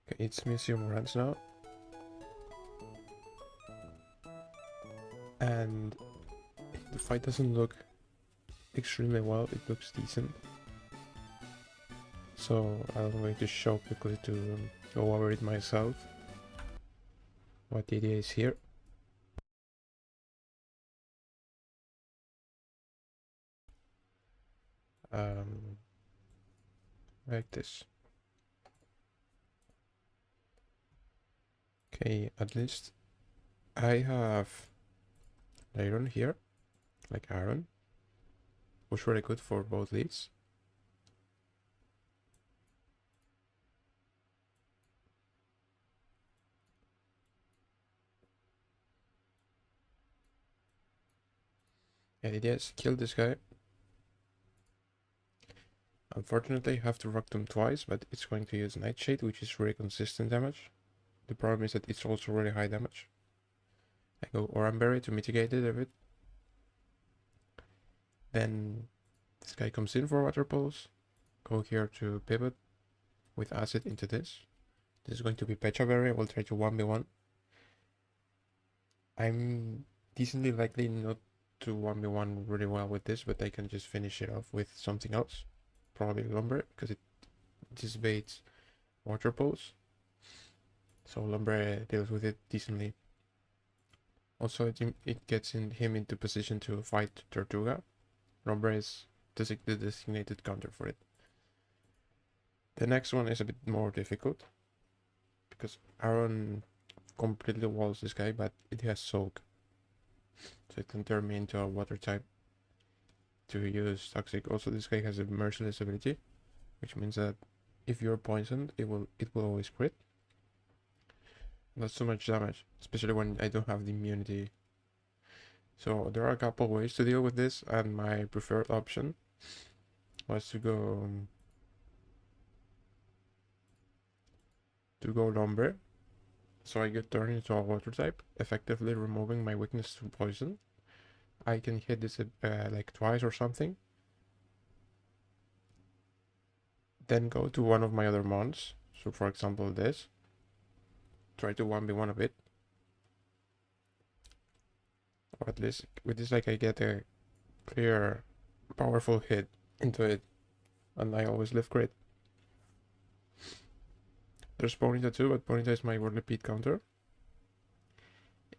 Okay, it's Museum Grunts now. And the fight doesn't look extremely well, it looks decent. So I'm going to show quickly to go over it myself. What the idea is here. Like this. Okay, at least I have iron here, like iron, which really good for both leads. And the idea is kill this guy. Unfortunately, I have to rock them twice, but it's going to use Nightshade, which is really consistent damage. The problem is that it's also really high damage. I go Oranberry to mitigate it a bit. Then this guy comes in for Water Pulse. Go here to pivot with Acid into this. This is going to be Pecha Berry. I will try to 1v1. I'm decently likely not to 1v1 really well with this, but I can just finish it off with something else. Probably Lumber, because it dissipates Water Pulse. So Lumber deals with it decently. Also, it gets him into position to fight Tortuga. Lumber is the designated counter for it. The next one is a bit more difficult, because Aaron completely walls this guy, but it has Soak. So it can turn me into a water type to use Toxic. Also, this guy has a Merciless ability, which means that if you're poisoned, it will always crit. Not so much damage, especially when I don't have the immunity. So there are a couple ways to deal with this, and my preferred option was to go Lumber. So I get turned into a water type, effectively removing my weakness to poison. I can hit this like twice or something. Then go to one of my other mons. So for example this. Try to 1v1 a bit. Or at least with this like I get a clear, powerful hit into it. And I always live crit. There's Ponyta too, but Ponyta is my World Repeat counter.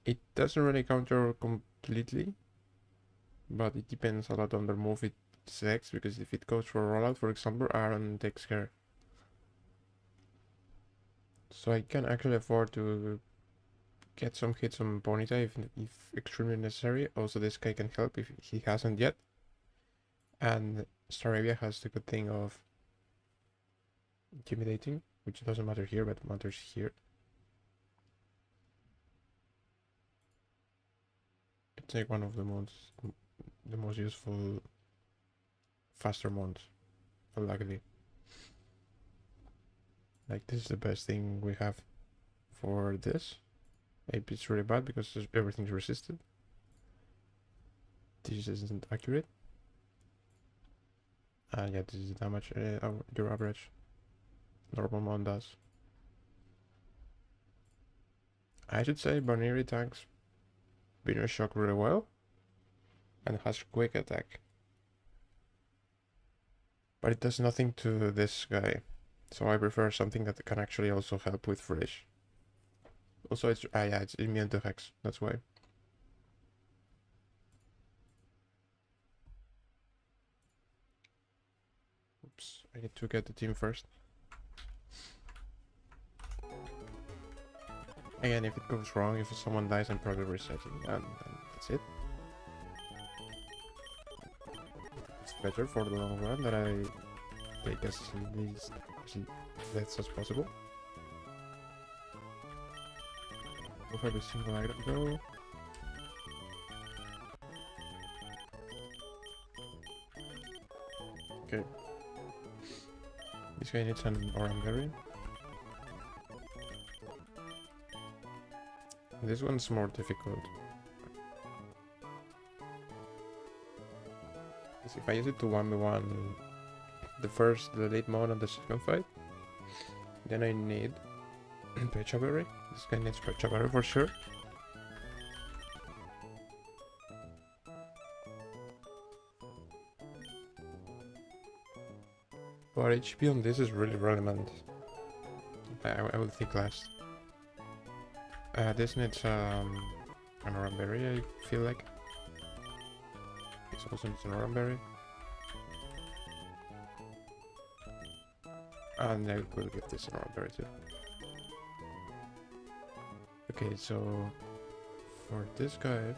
It doesn't really counter completely, but it depends a lot on the move it selects, because if it goes for a rollout, for example, Aaron takes care. So I can actually afford to get some hits on Ponyta if extremely necessary. Also, this guy can help if he hasn't yet. And Staravia has the good thing of intimidating, which doesn't matter here, but matters here. It's like one of the most useful, faster mons, luckily. Like, this is the best thing we have for this. Maybe it's really bad because everything's resisted. This isn't accurate. Yeah, this is the damage your average normal mon does. I should say Baneri tanks Binary Shock really well and has quick attack. But it does nothing to this guy. So I prefer something that can actually also help with Frish. Also, it's yeah, it's immune to Hex, that's why. Oops, I need to get the team first. Again, if it goes wrong, if someone dies, I'm probably resetting, and that's it. It's better for the long run that I take as least deaths as possible. With every single item go. Okay. This guy needs an Oranberry. This one's more difficult. If I use it to 1v1 the late mode on the second fight, then I need Pechaberry. This guy needs Pechaberry for sure. But HP on this is really relevant. I will think last. This needs an Run&Berry, I feel like. This also needs an Run&Berry. And I will give this an Run&Berry too. Okay, so for this guy,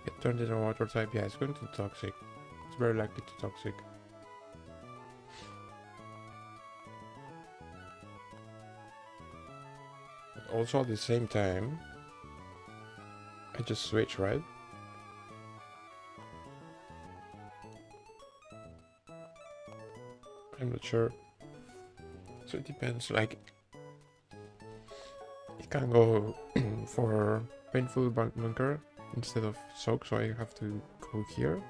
it turned into a water type. Yeah, it's going to toxic. It's very likely to toxic. But also at the same time, I just switch, right? I'm not sure. So it depends, like, it can go for painful bunker instead of soak, so I have to go here,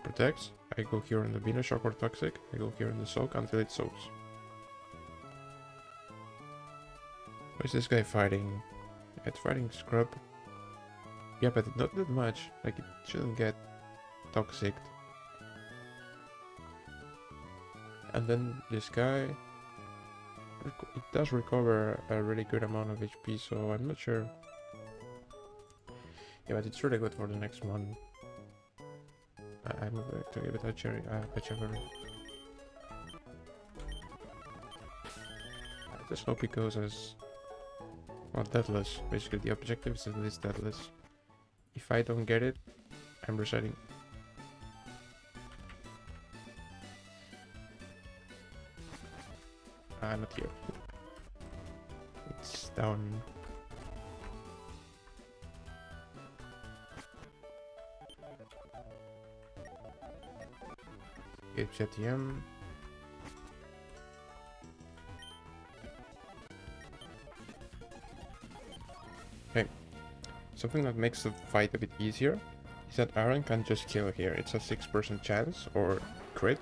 protects. I go here in the Venus Shock or Toxic, I go here in the soak until it soaks. What is this guy fighting? It's fighting Scrub. Yeah, but not that much, like it shouldn't get toxic. And then this guy, it does recover a really good amount of HP, so I'm not sure. Yeah, but it's really good for the next one. I'm going to give it a Pechaberry. I just hope it goes as, well, deathless. Basically the objective is at least deathless. If I don't get it, I'm resetting. Not here. It's down. HTM. Okay. Something that makes the fight a bit easier is that Aaron can just kill here. It's a 6% chance or crit.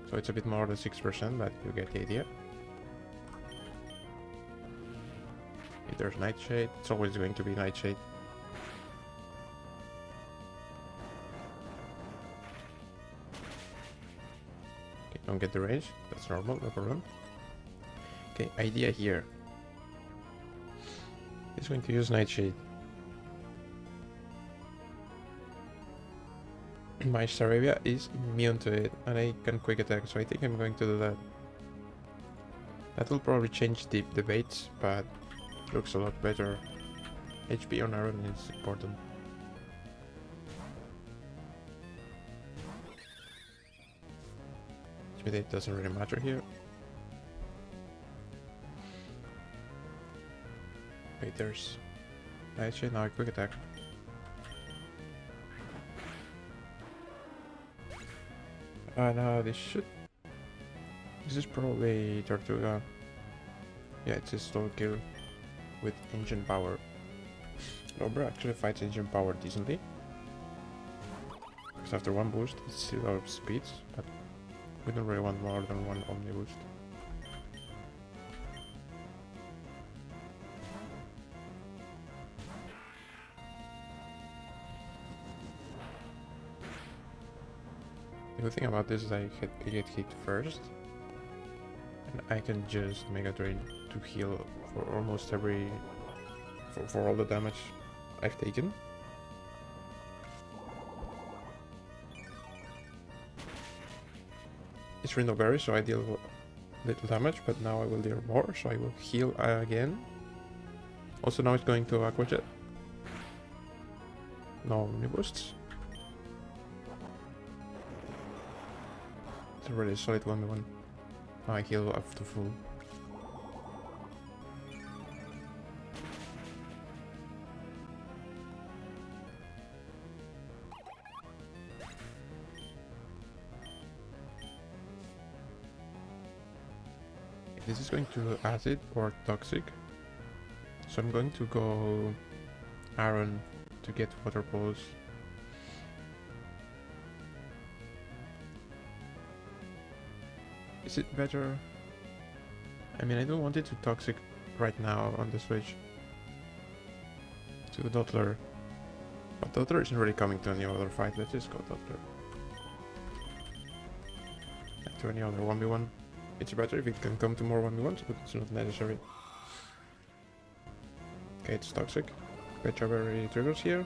So it's a bit more than 6%, but you get the idea. If there's Nightshade, it's always going to be Nightshade. Okay, don't get the range, that's normal, no problem. Okay, idea here. He's going to use Nightshade. My Staravia is immune to it, and I can quick attack, so I think I'm going to do that. That will probably change the debates, but looks a lot better. HP on Aaron is important. It doesn't really matter here. Wait, there's Nightshade, now a quick attack. No, this is probably Tortuga. Yeah, it's a slow kill with engine power. Lobra actually fights engine power decently. Because after one boost, it's still out of speeds, but we don't really want more than one Omni boost. The good thing about this is I get hit first, and I can just Mega Drain to heal for almost every... for all the damage I've taken. It's Run&Berry, so I deal little damage, but now I will deal more, so I will heal again. Also now it's going to Aqua Jet. No Omni boosts. It's a really solid 1v1. Now I heal up to full. This is going to acid or toxic, so I'm going to go Aaron to get water pulse. Is it better? I mean, I don't want it to toxic right now on the switch to Dottler. But Dottler isn't really coming to any other fight. Let's just go Dottler. To any other 1v1. It's better if it can come to more 1v1s, but it's not necessary. Okay, it's toxic. Pecha triggers here.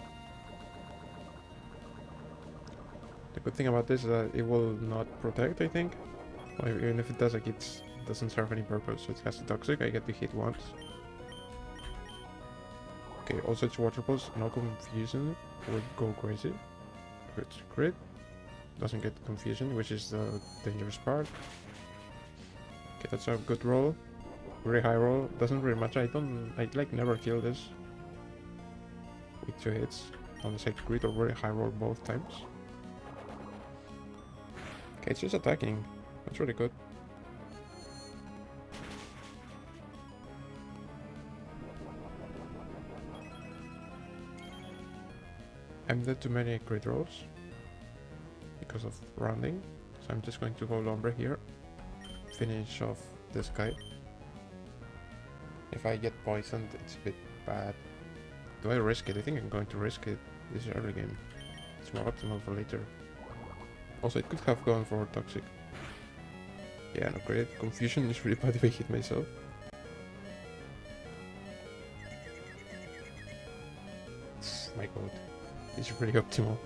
The good thing about this is that it will not protect, I think. Well, even if it does, like, it doesn't serve any purpose, so it has the toxic. I get to hit once. Okay, also it's water pulse, no confusion, would go crazy. It's crit. Doesn't get confusion, which is the dangerous part. Okay, that's a good roll. Very high roll. Doesn't really matter. I like never kill this with 2 hits. Unless I crit or very high roll both times. Okay, it's just attacking. That's really good. I'm dead to many crit rolls because of rounding, so I'm just going to go Lombre here. Finish off this guy. If I get poisoned, it's a bit bad. Do I risk it? I think I'm going to risk it this early game. It's more optimal for later. Also, it could have gone for toxic. Yeah, no crit. Confusion is really bad if I hit myself. My god. It's really optimal.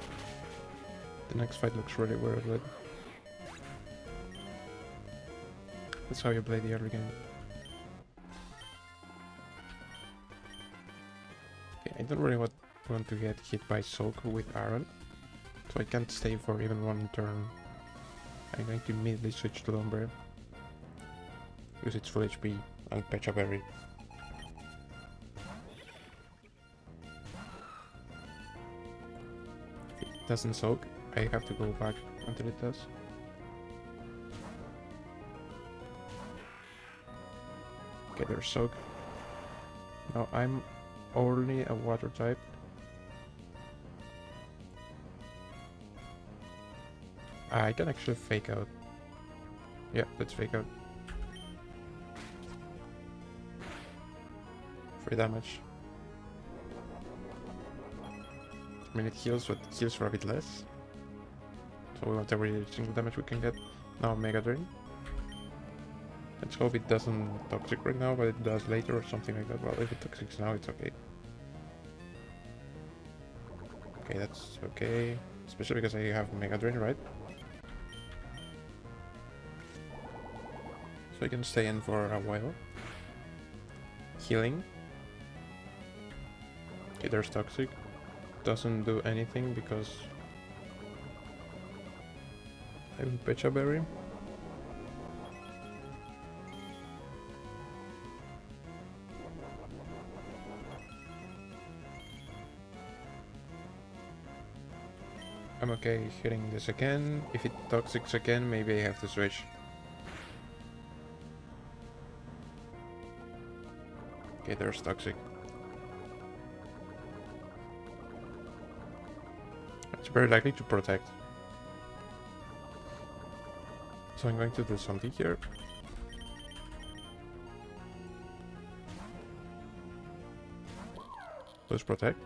The next fight looks really good. That's how you play the early game. Okay, I don't really want to get hit by Soak with Aaron, so I can't stay for even one turn. I'm going to immediately switch to Lombre because it's full HP and Pecha Berry. If it doesn't soak, I have to go back until it does. Okay, there's soak. Now I'm only a water type. I can actually fake out. Yeah, let's fake out. 3 damage. I mean, it heals, but it heals for a bit less. So we want every single damage we can get. Now Mega Drain. Let's hope it doesn't toxic right now, but it does later or something like that. Well, if it toxics now, it's okay. Okay, that's okay. Especially because I have Mega Drain, right? So I can stay in for a while. Healing. Okay, there's toxic. Doesn't do anything because I have Pecha Berry. I'm okay hitting this again. If it toxics again, maybe I have to switch. Okay, there's toxic. It's very likely to protect. So I'm going to do something here. Let's protect.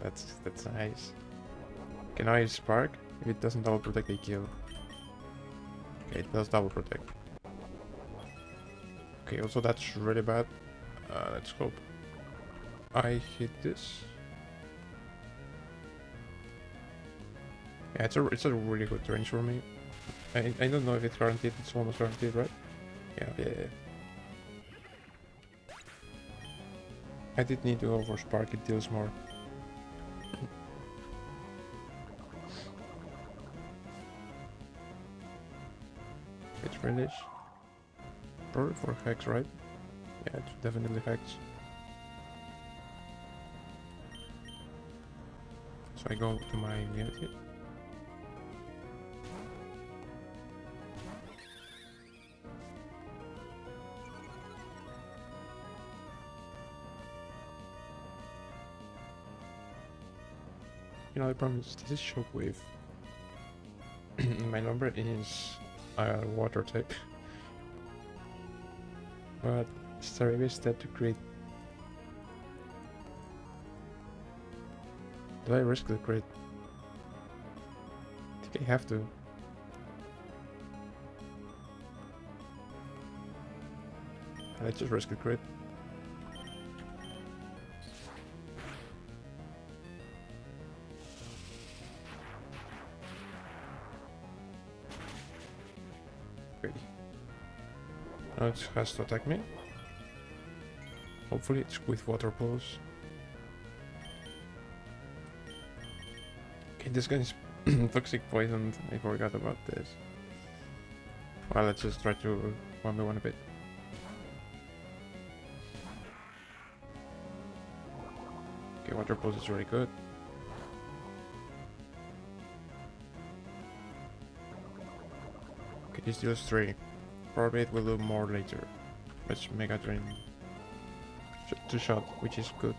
That's nice. Okay, now I spark. If it doesn't double protect, I kill. Okay, it does double protect. Okay, also that's really bad. Let's hope I hit this. Yeah, it's a really good range for me. I don't know if it's guaranteed. It's almost guaranteed, right? Yeah. I did need to go for spark. It deals more. It's relish. Probably for hex, right? Yeah, it's definitely hex. So I go to my immunity. You know, I promise this is shockwave. My number is water type. But is there a step to create? Do I risk the crit? I think I have to. Let's just risk the crit. Okay. Now it has to attack me. Hopefully it's with water pulse. Okay, this guy is toxic poisoned. I forgot about this. Well, let's just try to 1v1 a bit. Okay, water pulse is really good. Okay, this deals 3. Probably it will do more later. Let's Mega Drain. 2 shot, which is good.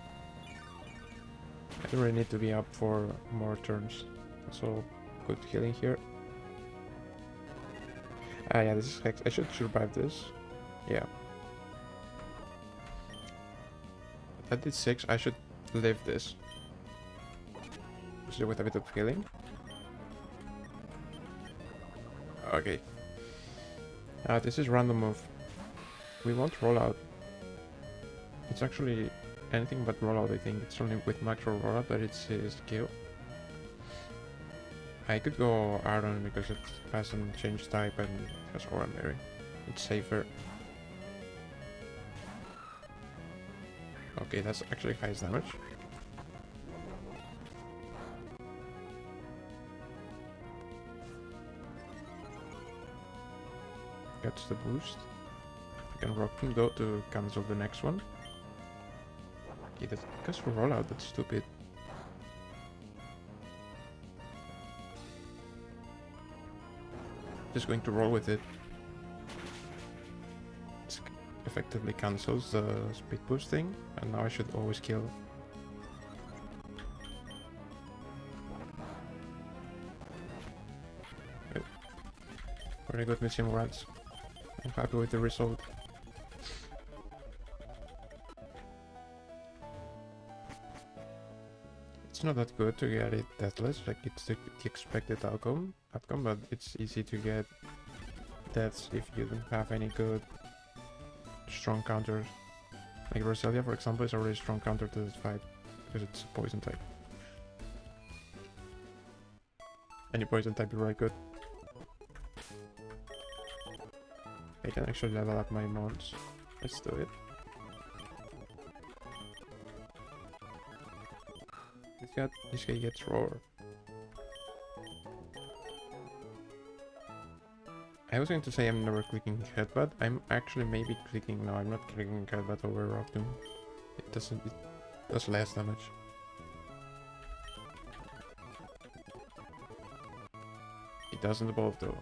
I don't really need to be up for more turns. So, good healing here. Ah, yeah, this is Hex. I should survive this. Yeah. I did 6. I should live this. Just with a bit of healing. Okay. This is random move. We won't roll out. It's actually anything but rollout, I think. It's only with macro rollout, but it's his kill. I could go Iron because it hasn't changed type and has Aura Mary. It's safer. Okay, that's actually highest damage. Gets the boost. I can rock him though to cancel the next one. Okay, that goes for rollout, that's stupid. Just going to roll with it. It effectively cancels the speed boost thing, and now I should always kill. Good. Very good missing grunts. I'm happy with the result. It's not that good to get it deathless, like it's the expected outcome, but it's easy to get deaths if you don't have any good strong counters. Like Roselia, for example, is a really strong counter to this fight because it's a poison type. Any poison type is really good. I can actually level up my mons. Let's do it. This guy gets roar. I was going to say I'm never clicking headbutt. I'm actually maybe clicking. No, I'm not clicking headbutt over Rock Doom. It does less damage. It doesn't evolve though.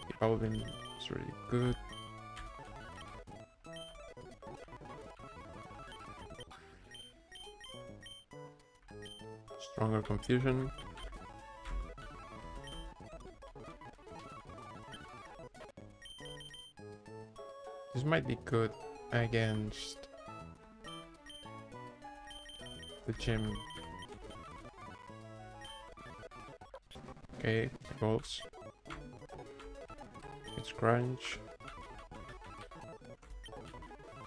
Evolving is really good. Stronger confusion. This might be good against the gym. Okay, evolves. It's crunch.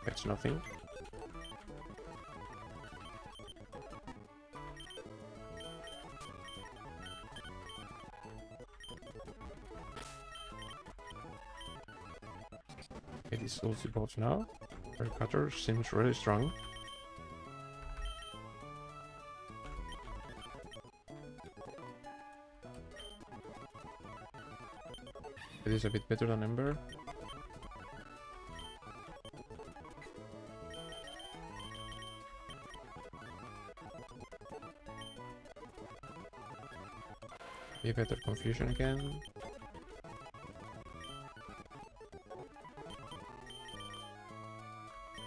It's nothing. It is also evolves now. Her cutter seems really strong. It is a bit better than Ember. Be better confusion again.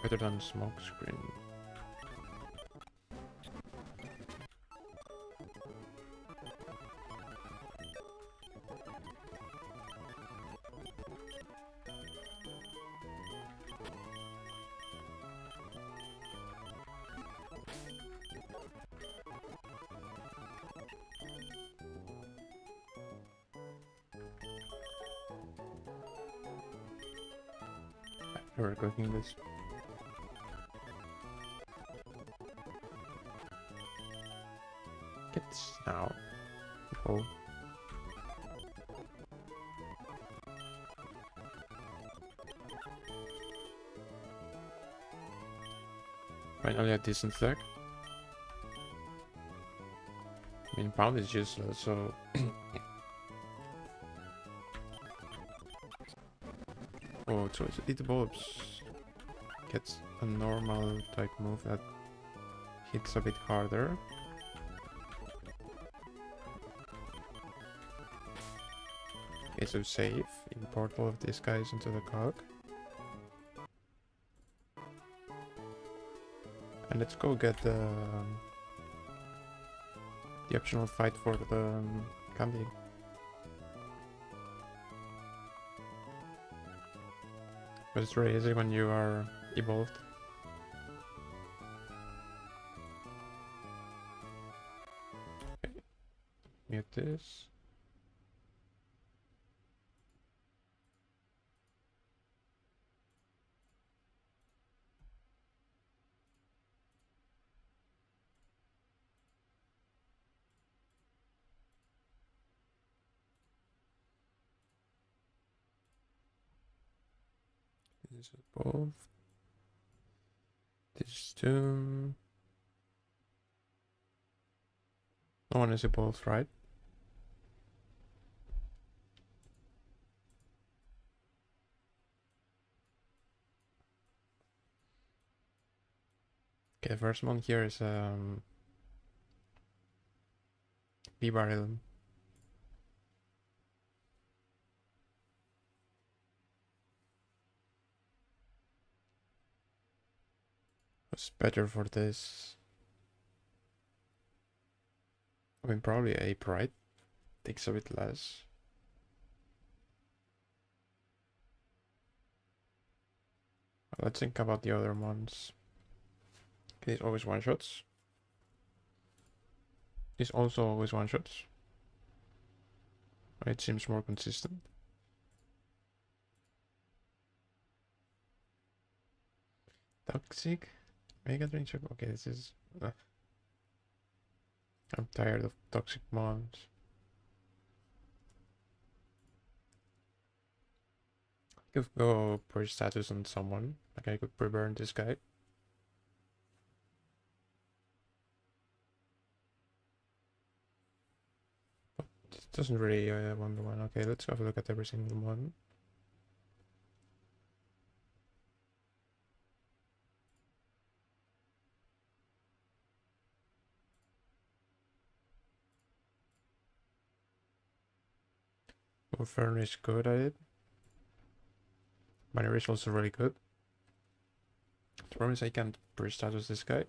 Better than smoke screen. We're cooking this. Get this now. Oh. Finally a decent stack. I mean, pound is useless, so... Oh, so it bulbs gets a normal type move that hits a bit harder. Okay, so save, import all of these guys into the cog. And let's go get the optional fight for the candy. But it's very easy when you are evolved. Okay. Mute this. This is both. This two. No one is both, right? Okay, first one here is B barrel. What's better for this? I mean, probably ape, right? Takes a bit less. Let's think about the other ones. Okay, these always one shots. These also always one shots. It seems more consistent. Toxic. Mega drain check. Okay, this is. I'm tired of toxic mons. Could go push status on someone. Like I could pre-burn this guy. But it doesn't really 1v1. Okay, let's have a look at every single one. Fern is good at it. Binary is also really good. The problem is I can't push status this guy.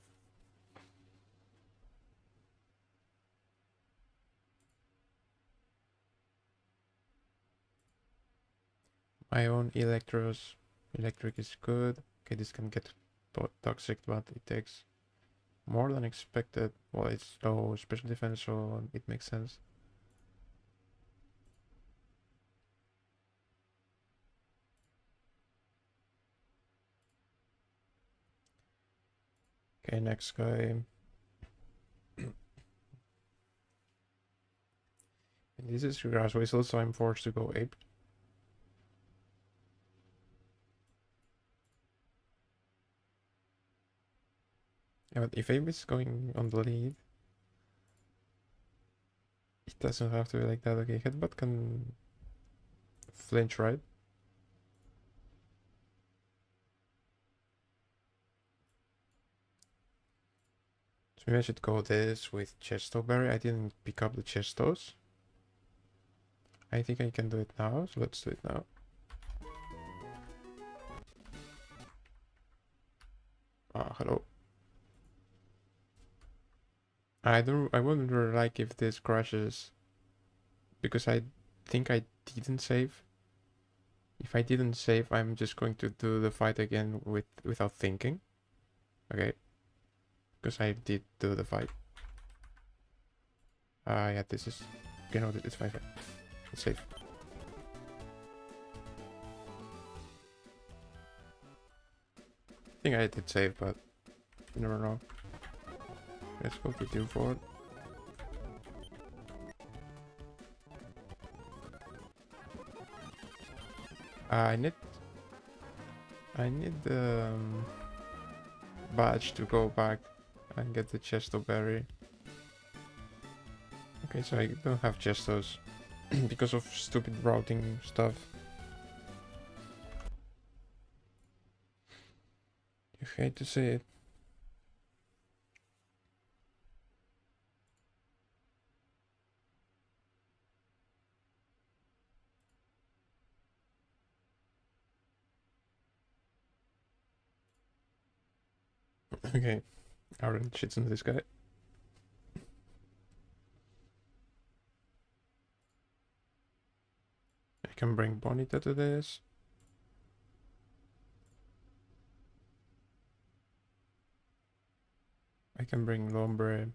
My own electric is good. Okay, this can get toxic, but it takes more than expected. Well, it's low special defense, so it makes sense. Okay, next guy. And this is grass whistle, so I'm forced to go ape. Yeah, but if ape is going on the lead, it doesn't have to be like that. Okay, headbutt can flinch, right? So maybe I should go this with Chesto Berry. I didn't pick up the Chestos. I think I can do it now, so let's do it now. Hello. I wonder like if this crashes because I think I didn't save. If I didn't save, I'm just going to do the fight again without thinking. Okay. Because I did do the fight. Yeah, this is... Okay, no, it's fine. It's safe. think I did save, but you never know. Let's go to 2-4. I need the badge to go back and get the chesto berry. Okay, so I don't have chestos because of stupid routing stuff. You hate to say it. Okay, Aaron shits on this guy. I can bring Bonita to this. I can bring Lombre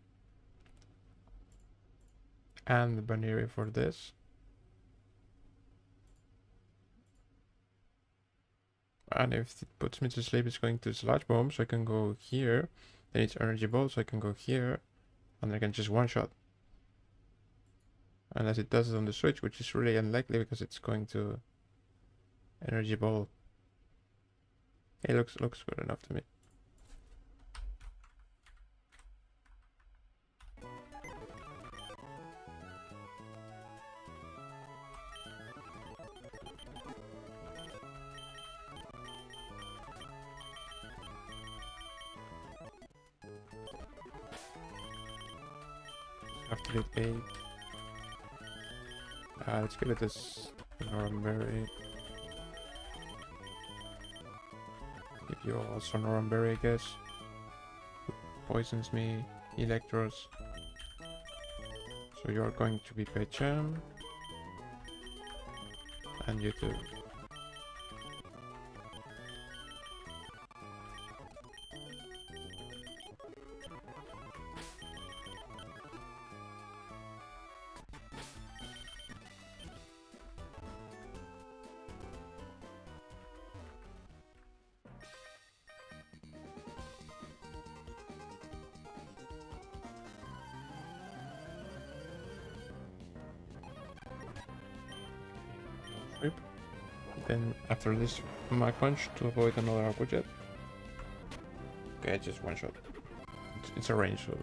and Baneri for this. And if it puts me to sleep, it's going to Sludge Bomb, so I can go here. Then it's Energy Ball, so I can go here. And I can just one-shot. Unless it does it on the switch, which is really unlikely because it's going to Energy Ball. It looks good enough to me. Have to hit 8. Let's give it this Noramberry. Give you also Noramberry, I guess. Poisons me, Electros. So you're going to be Pecham. And you too. Then after this Mag Punch to avoid another Aqua Jet. Okay, just one shot. It's a range, so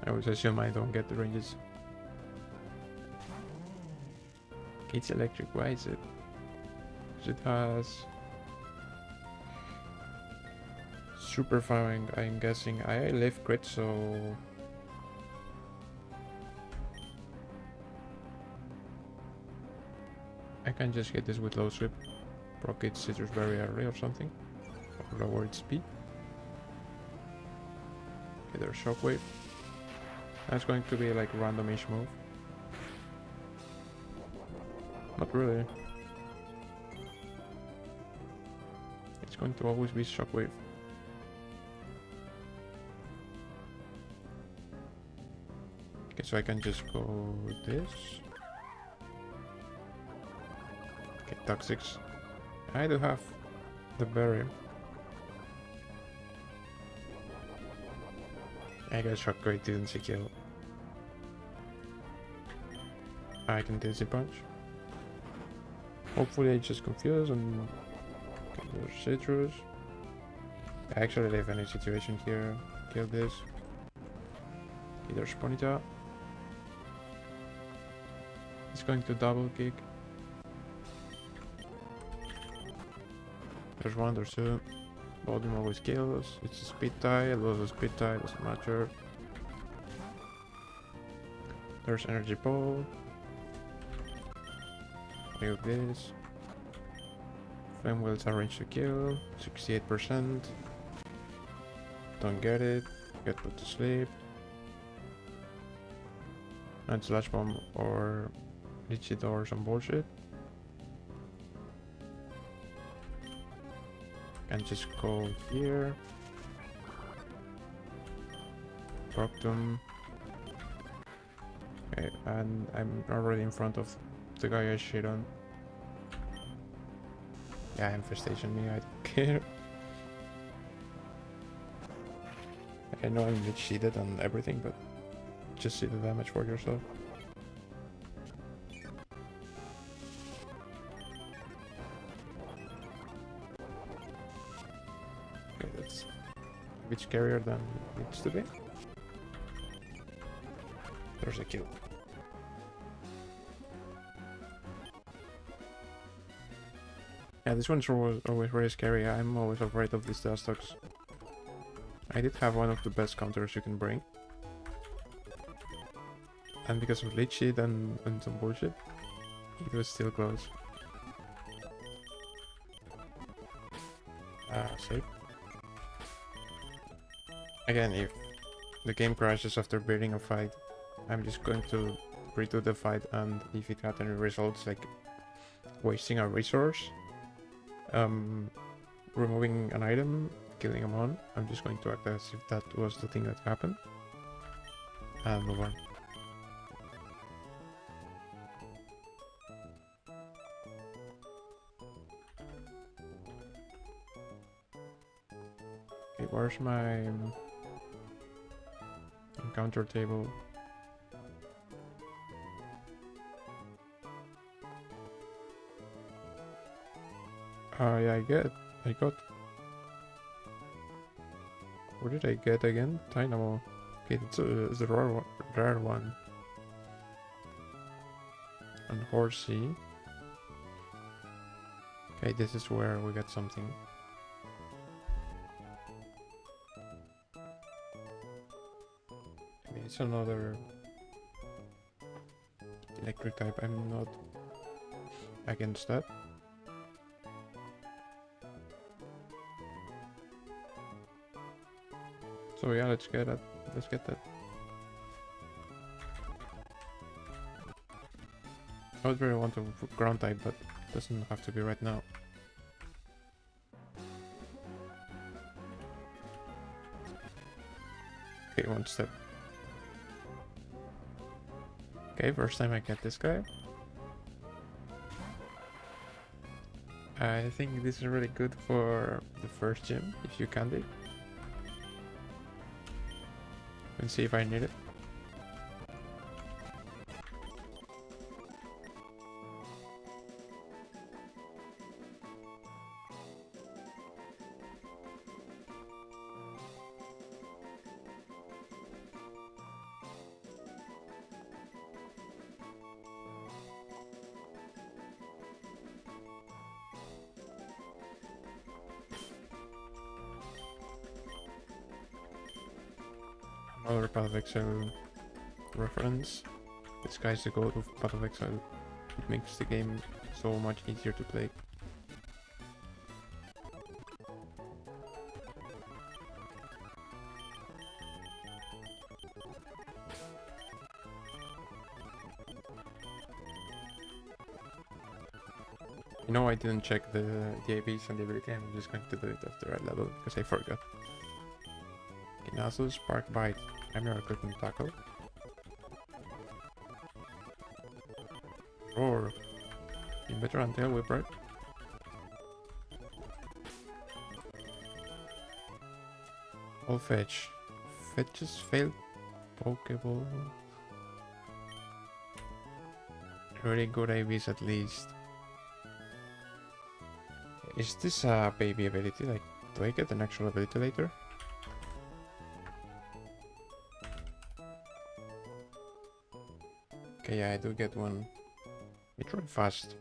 I always assume I don't get the ranges. It's electric, why is it? Because it has super firing, I'm guessing. I live crit, so I can just hit this with low sweep. Proc it Citrus very early or something. Or lower its speed. Okay, there's Shockwave. That's going to be like a randomish move. Not really. It's going to always be Shockwave. Okay, so I can just go with this. Okay, Toxics. I do have the berry. I guess Shockwave didn't see kill. I can Dizzy Punch. Hopefully I just confuse and okay, there's Citrus. I actually leave any situation here. Kill this. Okay, there's Ponyta. It's going to double kick. There's one, there's two. Volume always kills. It's a speed tie. I lose a speed tie, doesn't matter. There's Energy Ball. Kill this. Flame Wheels are range to kill. 68%. Don't get it. Get put to sleep. And Slash Bomb or Lichit or some bullshit. And just go here. Proctum. Okay, and I'm already in front of the guy I shit on. Yeah, infestation me, I don't care. Like, I know I'm a bit cheated on everything, but just see the damage for yourself. Okay, that's a bit scarier than it needs to be. There's a kill. Yeah, this one's always very scary. I'm always afraid of these Dustox. I did have one of the best counters you can bring. And because of leech seed and some bullshit, it was still close. Safe. Again, if the game crashes after beating a fight, I'm just going to redo the fight, and if it had any results, like wasting a resource, removing an item, killing a mon, I'm just going to act as if that was the thing that happened, and move on. Okay, where's my encounter table? Yeah, I got. What did I get again? Dynamo. Okay, it's the rare one. And Horsey. Okay, this is where we get something. Okay, it's another electric type. I'm not against that. So yeah, let's get that. Let's get that. I would really want to ground type, but it doesn't have to be right now. Okay, one step. Okay, first time I get this guy. I think this is really good for the first gym, if you can be. And see if I need it. Another Path of Exile reference. This guy's the goat of Path of Exile. It makes the game so much easier to play. You know, I didn't check the ABs and the ability. I'm just going to do it after I level because I forgot. Okay, Nasus, Spark Bite. I'm never clicking tackle. Roar. You better on tail whip, right? All fetch. Fetches failed Pokeball. Really good ABs at least. Is this a baby ability? Like, do I get an actual ability later? Okay, yeah, I do get one. It's really fast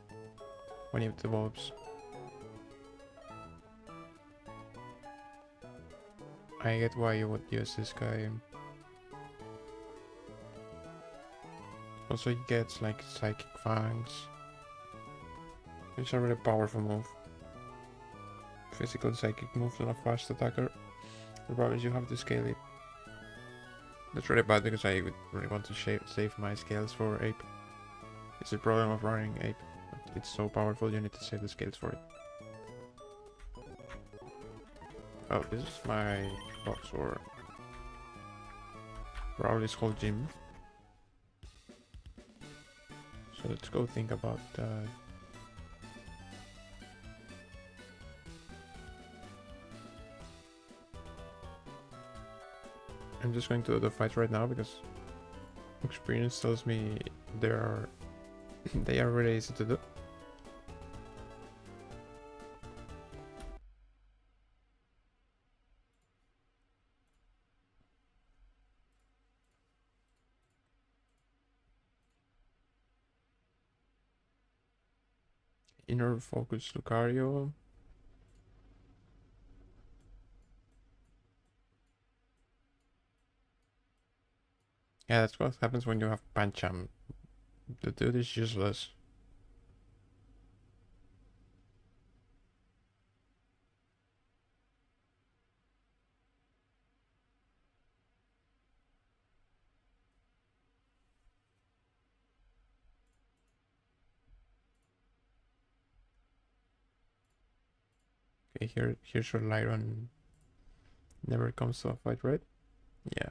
when it develops. I get why you would use this guy. Also, he gets like Psychic Fangs. It's a really powerful move. Physical and psychic moves on a fast attacker. The problem is you have to scale it. That's really bad because I would really want to save my scales for Ape. It's the problem of running Ape. It's so powerful, you need to save the scales for it. Oh, this is my box or Rowley's whole gym. So let's go think about I'm just going to do the fight right now because experience tells me they are they are really easy to do. Inner focus Lucario. Yeah, that's what happens when you have Pancham. The dude is useless. Okay, here's your Lyron. Never comes to a fight, right? Yeah.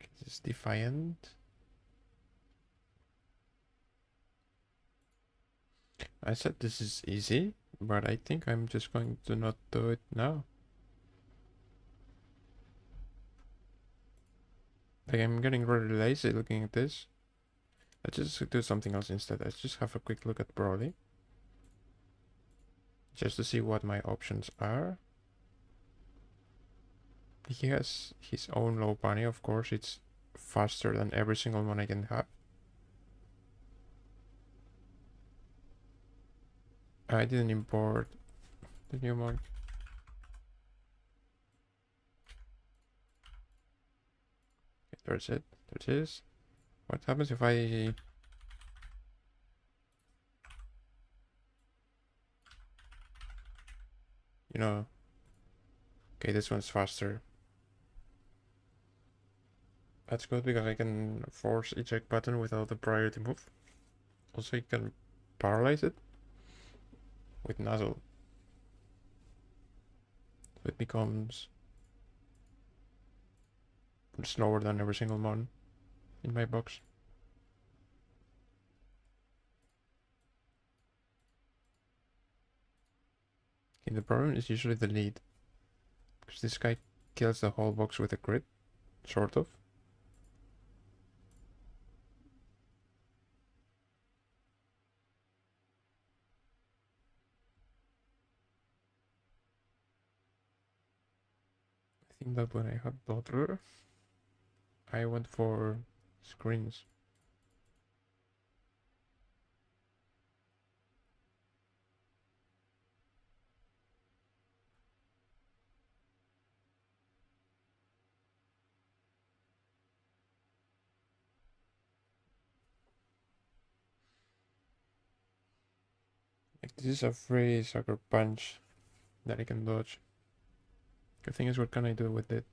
Okay, this is Defiant. I said this is easy, but I think I'm just going to not do it now. Like, I'm getting really lazy looking at this. Let's just do something else instead. Let's just have a quick look at Broly. Just to see what my options are. He has his own low bunny, of course. It's faster than every single one I can have. I didn't import the new one. Okay, there's it. There it is. What happens if I... You know... Okay, this one's faster. That's good because I can force eject button without the priority move. Also, you can paralyze it with Nuzzle. So it becomes slower than every single one in my box. Okay, the problem is usually the lead. Because this guy kills the whole box with a crit, sort of. I think that when I had Daughter, I went for screens. Like, this is a free sucker punch that I can dodge. The thing is, what can I do with it?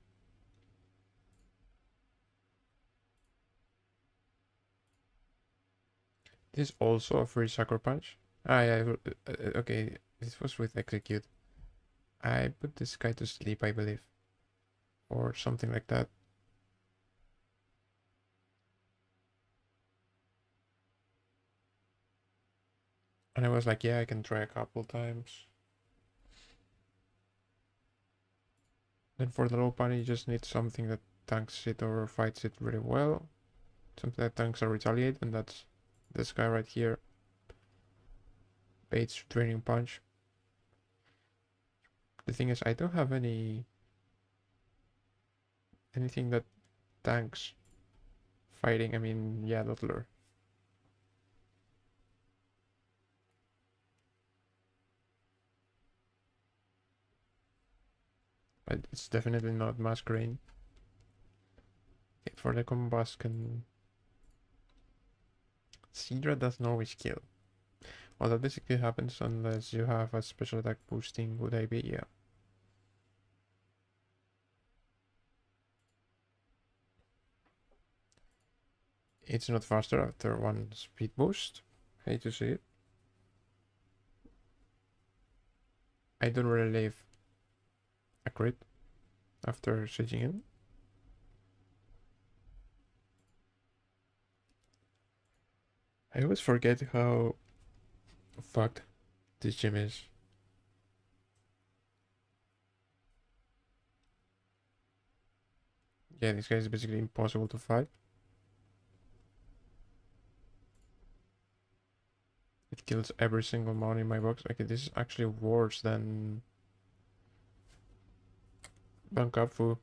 This is also a free sucker punch. Ah, yeah, okay, this was with execute. I put this guy to sleep, I believe. Or something like that. And I was like, yeah, I can try a couple times. Then for the low bunny, you just need something that tanks it or fights it really well. Something that tanks a retaliate, and that's this guy right here. Bait's draining punch. The thing is, I don't have anything that tanks fighting. I mean, yeah, Dottler. But it's definitely not Masquerade. Okay, for the combustion, Sidra doesn't always kill. Well, that basically happens unless you have a special attack boosting good idea. It's not faster after one speed boost. Hate to see it. I don't really leave a crit after switching in. I always forget how fucked this gym is. Yeah, this guy is basically impossible to fight. It kills every single mon in my box. Okay, this is actually worse than Bankafu.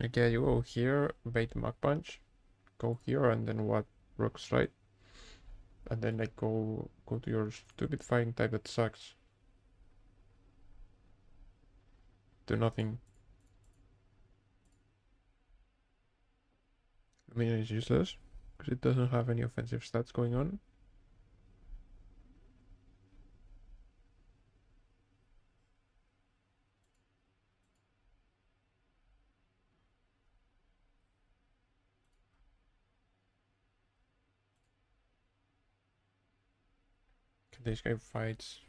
Okay, you go here, bait Mach Punch, go here, and then what? Rock Slide, and then like go to your stupid fighting type that sucks. Do nothing. I mean, it's useless because it doesn't have any offensive stats going on. This guy fights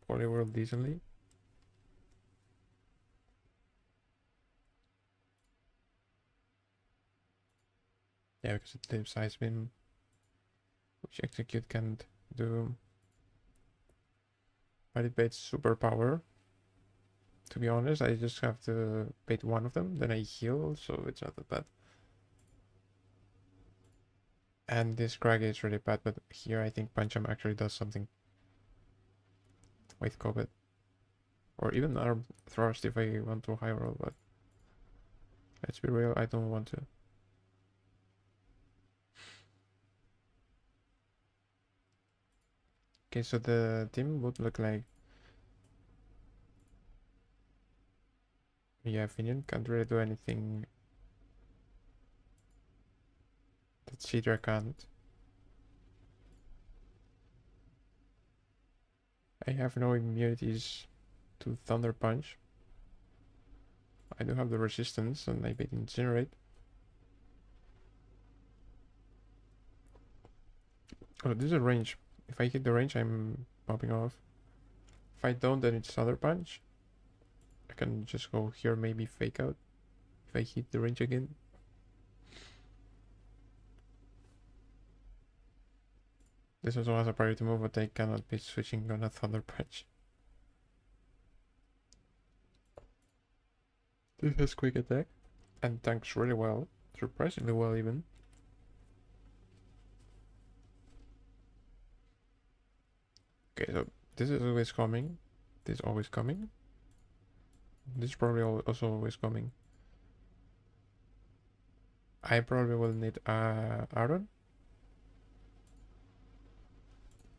Polyworld decently. Yeah, because it lives Ice Beam, which Execute can't do. But it baits Superpower. To be honest, I just have to bait one of them, then I heal, so it's not that bad. And this Crag is really bad, but here I think Pancham actually does something with Covet. Or even Arm Thrust if I want to high roll, but let's be real, I don't want to. Okay, so the team would look like... Yeah, Finian can't really do anything that Cedra can't. I have no immunities to Thunder Punch. I do have the resistance and I bait Incinerate. Oh, this is a range. If I hit the range, I'm popping off. If I don't, then it's Thunder Punch. I can just go here, maybe Fake Out. If I hit the range again. This also has a priority move, but I cannot be switching on a Thunder Punch. This has quick attack and tanks really well, surprisingly well even. Okay, so this is always coming. This is always coming. This is probably also always coming. I probably will need Aaron.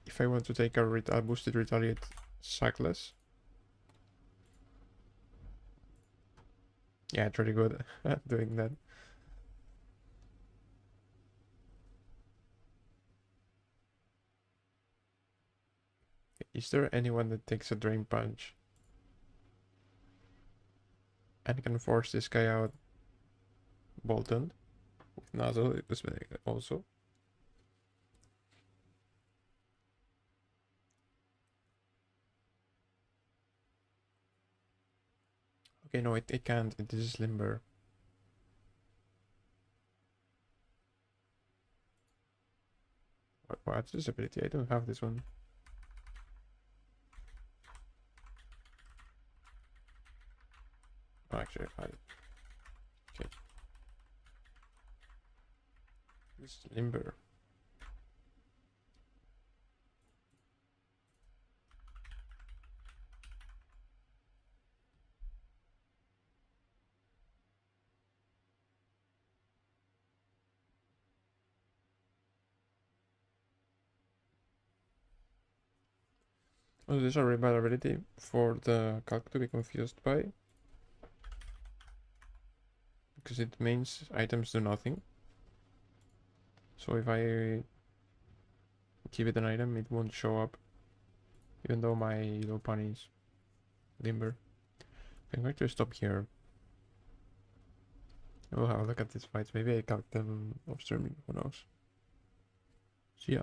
If I want to take a boosted retaliate Cycless. Yeah, it's really good at doing that. Is there anyone that takes a Drain Punch and can force this guy out? Bolton with Nozzle also. Okay, no, it can't. It is Limber. What's this ability? I don't have this one. Oh, actually, I had it. Okay. This Limber. Oh, this is a really bad ability for the Calc to be confused by. Because it means items do nothing. So if I give it an item, it won't show up. Even though my low pun is Limber. I'm going to stop here. We'll have a look at these fights. Maybe I calc them off streaming, who knows. See ya.